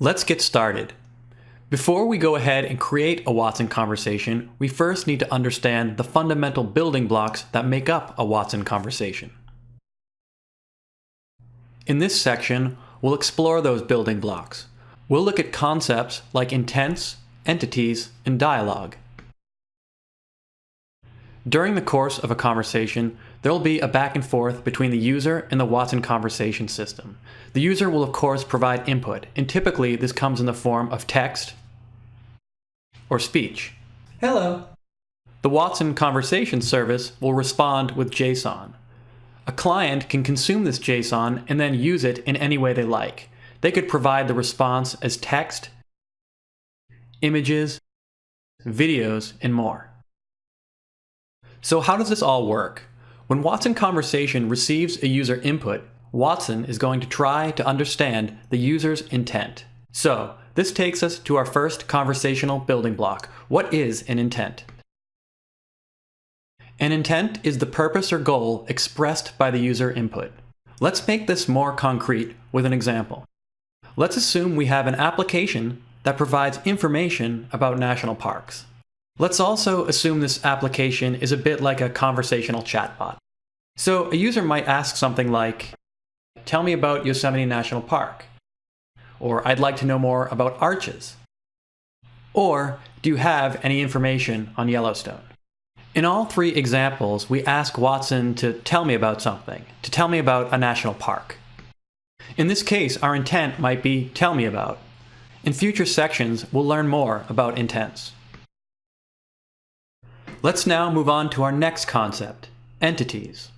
Let's get started. Before we go ahead and create a Watson conversation, we first need to understand the fundamental building blocks that make up a Watson conversation. In this section, we'll explore those building blocks. We'll look at concepts like intents, entities, and dialogue. During the course of a conversation, there will be a back and forth between the user and the Watson conversation system. The user will of course provide input, and typically this comes in the form of text or speech. Hello. The Watson conversation service will respond with JSON. A client can consume this JSON and then use it in any way they like. They could provide the response as text, images, videos, and more. So how does this all work? When Watson Conversation receives a user input, Watson is going to try to understand the user's intent. So this takes us to our first conversational building block. What is an intent? An intent is the purpose or goal expressed by the user input. Let's make this more concrete with an example. Let's assume we have an application that provides information about national parks. Let's also assume this application is a bit like a conversational chatbot. So a user might ask something like, "Tell me about Yosemite National Park," or "I'd like to know more about arches," or "Do you have any information on Yellowstone?" In all three examples, we ask Watson to tell me about something, to tell me about a national park. In this case, our intent might be "tell me about." In future sections, we'll learn more about intents. Let's now move on to our next concept, entities.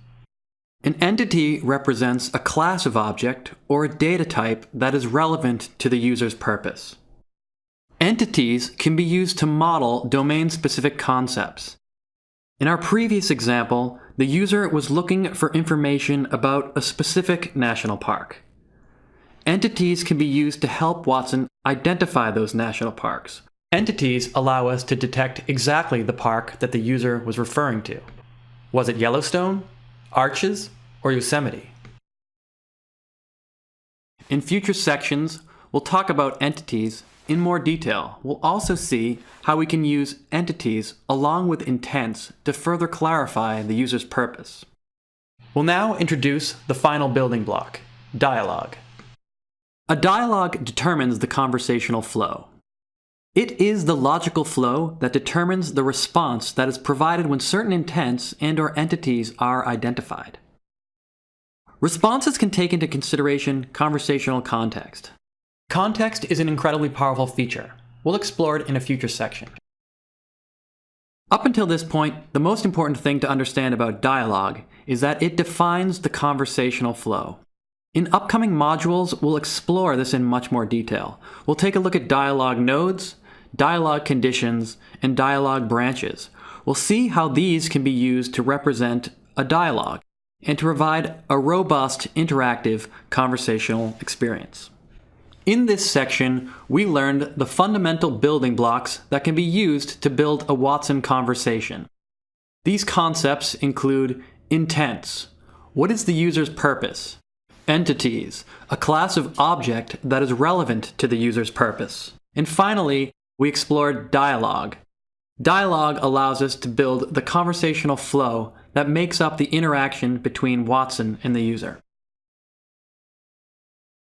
An entity represents a class of object or a data type that is relevant to the user's purpose. Entities can be used to model domain-specific concepts. In our previous example, the user was looking for information about a specific national park. Entities can be used to help Watson identify those national parks. Entities allow us to detect exactly the park that the user was referring to. Was it Yellowstone, Arches, or Yosemite? In future sections, we'll talk about entities in more detail. We'll also see how we can use entities along with intents to further clarify the user's purpose. We'll now introduce the final building block, dialogue. A dialogue determines the conversational flow. It is the logical flow that determines the response that is provided when certain intents and/or entities are identified. Responses can take into consideration conversational context. Context is an incredibly powerful feature. We'll explore it in a future section. Up until this point, the most important thing to understand about dialogue is that it defines the conversational flow. In upcoming modules, we'll explore this in much more detail. We'll take a look at dialogue nodes, dialogue conditions, and dialogue branches. We'll see how these can be used to represent a dialogue and to provide a robust, interactive conversational experience. In this section, we learned the fundamental building blocks that can be used to build a Watson conversation. These concepts include intents. What is the user's purpose? Entities, a class of object that is relevant to the user's purpose. And finally, we explored dialogue. Dialogue allows us to build the conversational flow that makes up the interaction between Watson and the user.